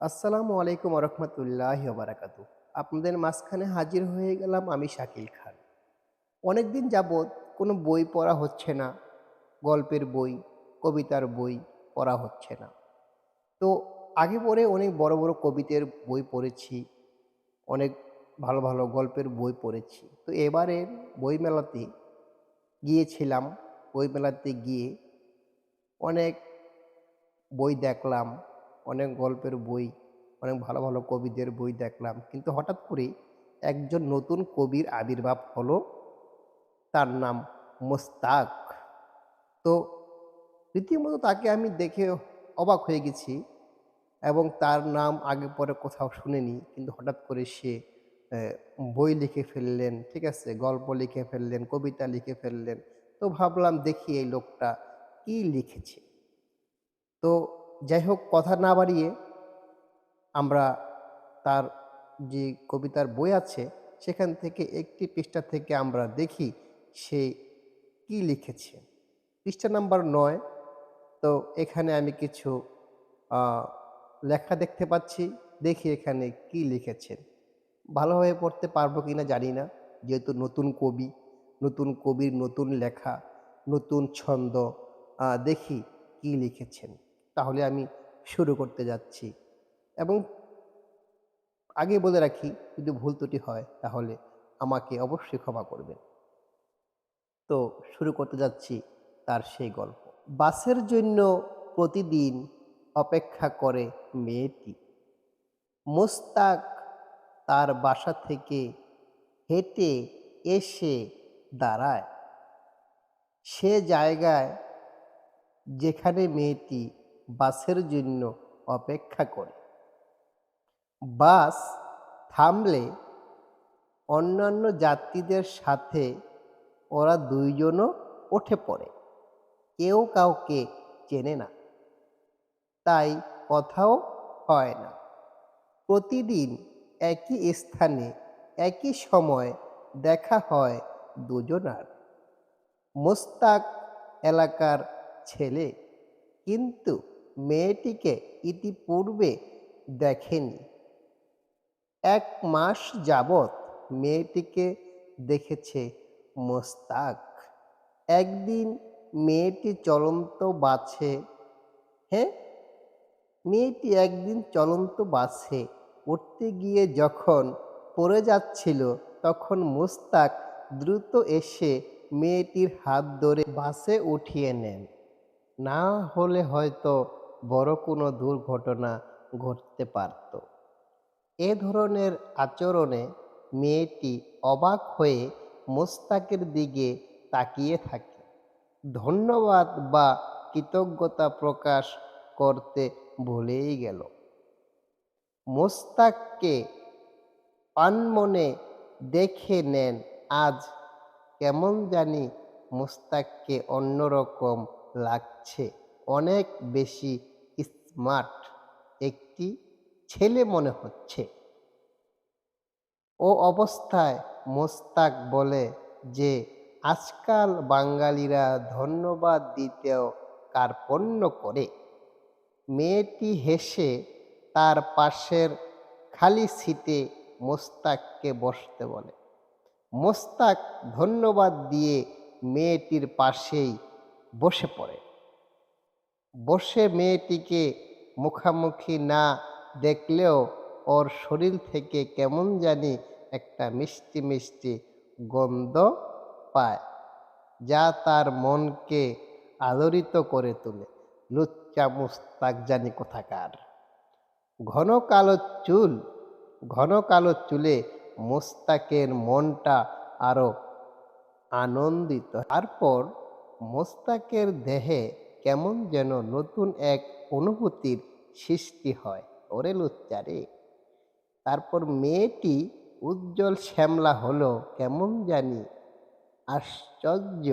আসসালামু আলাইকুম রহমতুল্লাহি বারাকাতু। আপনাদের মাঝখানে হাজির হয়ে গেলাম আমি শাকিল খান। অনেকদিন যাবৎ কোনো বই পড়া হচ্ছে না। গল্পের বই, কবিতার বই পড়া হচ্ছে না। তো আগে পরে অনেক বড় বড় কবিদের বই পড়েছি, অনেক ভালো ভালো গল্পের বই পড়েছি। তো এবারের বইমেলাতে গিয়েছিলাম। বইমেলাতে গিয়ে অনেক বই দেখলাম, অনেক গল্পের বই, অনেক ভালো ভালো কবিদের বই দেখলাম। কিন্তু হঠাৎ করেই একজন নতুন কবির আবির্ভাব হলো। তার নাম মোস্তাক। তো রীতিমতো তাকে আমি দেখে অবাক হয়ে গেছি এবং তার নাম আগে পরে কোথাও শুনিনি। কিন্তু হঠাৎ করে সে বই লিখে ফেললেন, ঠিক আছে? গল্প লিখে ফেললেন, কবিতা লিখে ফেললেন। তো ভাবলাম দেখি এই লোকটা কি লিখেছে। তো যাই হোক, কথা না বাড়িয়ে আমরা তার যে কবিতার বই আছে সেখান থেকে একটি পৃষ্ঠা থেকে আমরা দেখি সে কি লিখেছে। পৃষ্ঠা নাম্বার ৯। তো এখানে আমি কিছু আহ, লেখা দেখতে পাচ্ছি। দেখি এখানে কি লিখেছেন। ভালোভাবে পড়তে পারবো কিনা জানি না, যেহেতু নতুন কবি, নতুন কবির নতুন লেখা, নতুন ছন্দ। দেখি কি লিখেছেন। তাহলে আমি শুরু করতে যাচ্ছি এবং আগে বলে রাখি, যদি ভুল ত্রুটি হয় তাহলে আমাকে অবশ্যই ক্ষমা করবেন। তো শুরু করতে যাচ্ছি তার সেই গল্প। বাসের জন্য প্রতিদিন অপেক্ষা করে মেয়েটি। মোস্তাক তার বাসা থেকে হেঁটে এসে দাঁড়ায় সে জায়গায় যেখানে মেয়েটি বাসের জন্য অপেক্ষা করে। বাস থামলে অন্যান্য যাত্রীদের সাথে ওরা দুইজনও উঠে পড়ে। কেউ কাউকে চেনে না, তাই কথাও হয় না। প্রতিদিন একই স্থানে একই সময় দেখা হয় দুজনার। মোস্তাক এলাকার ছেলে, কিন্তু মেয়েটিকে ইতিপূর্বে দেখেনি। ১ মাস যাবৎ মেয়েটিকে দেখেছে মোস্তাক। একদিন মেয়েটি চলন্ত বাসে হ্যাঁ মেয়েটি একদিন চলন্ত বাসে উঠতে গিয়ে যখন পড়ে যাচ্ছিল, তখন মোস্তাক দ্রুত এসে মেয়েটির হাত ধরে বাসে উঠিয়ে নেন। না হলে হয়তো বড় কোনো দুর্ঘটনা ঘটতে পারত। এ ধরনের আচরণে মেয়েটি অবাক হয়ে মোস্তাকের দিকে তাকিয়ে থাকে। ধন্যবাদ বা কৃতজ্ঞতা প্রকাশ করতে ভুলেই গেল। মোস্তাককে আনমনে দেখে নেন আজ। কেমন জানি মোস্তাককে অন্যরকম লাগছে। অনেক বেশি স্মার্ট একটি ছেলে মনে হচ্ছে। ও অবস্থায় মোস্তাক বলে যে আজকাল বাঙালিরা ধন্যবাদ দিতেও কার্পণ্য করে। মেয়েটি হেসে তার পাশের খালি সিটে মোস্তাককে বসতে বলে। মোস্তাক ধন্যবাদ দিয়ে মেয়েটির পাশেই বসে পড়ে। বসে মেয়েটিকে মুখামুখি না দেখলেও ওর শরীর থেকে কেমন জানি একটা মিষ্টি মিষ্টি গন্ধ পায়, যা তার মনকে আলোড়িত করে তোলে। লুচ্চা মুস্তাক জানি কোথাকার। ঘন কালো চুল, ঘন কালো চুলে মোস্তাকের মনটা আরো আনন্দিত। তারপর মোস্তাকের দেহে কেমন যেন নতুন এক অনুভূতির সৃষ্টি হয়। ওরে লুচ্চা রে! তারপর মেয়েটি উজ্জ্বল শ্যামলা হলো, কেমন জানি আশ্চর্য,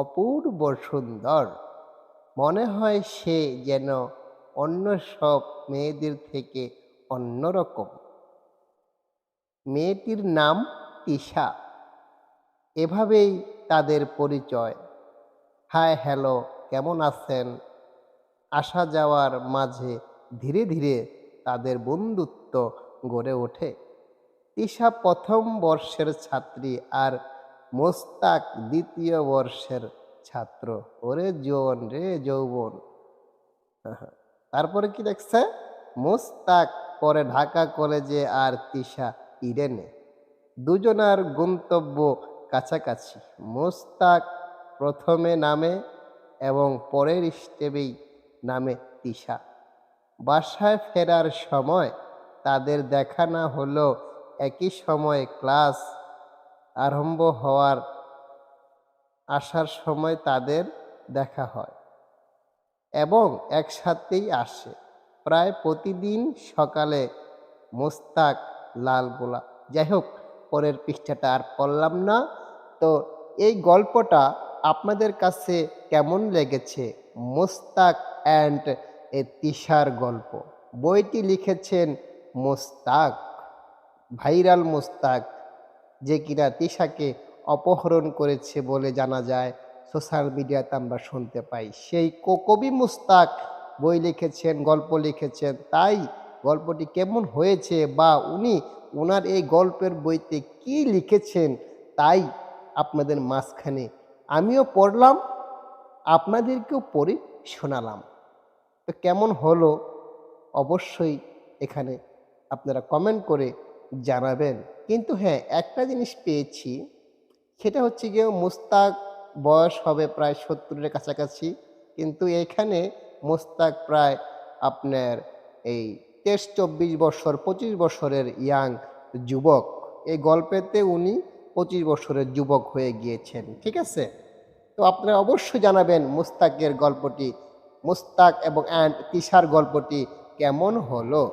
অপূর্ব সুন্দর। মনে হয় সে যেন অন্য সব মেয়েদের থেকে অন্যরকম। মেয়েটির নাম তিশা। এভাবেই তাদের পরিচয়। হাই হ্যালো, কেমন আছেন? আসা যাওয়ার মাঝে ধীরে ধীরে তাদের বন্ধুত্ব গড়ে ওঠে। তিশা প্রথম বর্ষের ছাত্রী আর মোস্তাক দ্বিতীয় বর্ষের ছাত্র। ওরে যৌবন রে যৌবন। তারপরে কি দেখছে? মোস্তাক পরে ঢাকা কলেজে আর তিশা ইডেনে। দুজনার গন্তব্য কাছাকাছি। মোস্তাক প্রথমে নামে এবং পরের স্টেপেই নামে তিশা। বাসায় ফেরার সময় তাদের দেখা না হলেও একই সময়ে ক্লাস আরম্ভ হওয়ার আসার সময় তাদের দেখা হয় এবং একসাথেই আসে। প্রায় প্রতিদিন সকালে মোস্তাক লাল গোলাপ। যাই হোক, পরের পৃষ্ঠাটা আর পড়লাম না। তো এই গল্পটা আপনাদের কাছে কেমন লেগেছে? মোস্তাক অ্যান্ড এ তিশার গল্প। বইটি লিখেছেন মোস্তাক, ভাইরাল মোস্তাক, যে কিনা তিশাকে অপহরণ করেছে বলে জানা যায়। সোশ্যাল মিডিয়াতে আমরা শুনতে পাই। সেই কবি মোস্তাক বই লিখেছেন, গল্প লিখেছেন। তাই গল্পটি কেমন হয়েছে বা উনি ওনার এই গল্পের বইতে কি লিখেছেন, তাই আপনাদের মাঝখানে আমিও পড়লাম, আপনাদেরকেও পড়ে শোনালাম। তো কেমন হলো অবশ্যই এখানে আপনারা কমেন্ট করে জানাবেন। কিন্তু হ্যাঁ, একটা জিনিস পেয়েছি, সেটা হচ্ছে গিয়ে মোস্তাক বয়স হবে প্রায় ৭০-এর কাছাকাছি। কিন্তু এখানে মোস্তাক প্রায় আপনার এই ২৩-২৪ বছর, ২৫ বছরের ইয়াং যুবক। এই গল্পেতে উনি ২৫ বছরের যুবক হয়ে গিয়েছেন। ঠিক আছে? তো আপনারা অবশ্যই জানাবেন মোস্তাকের গল্পটি, মোস্তাক এবং তিশার গল্পটি কেমন হলো।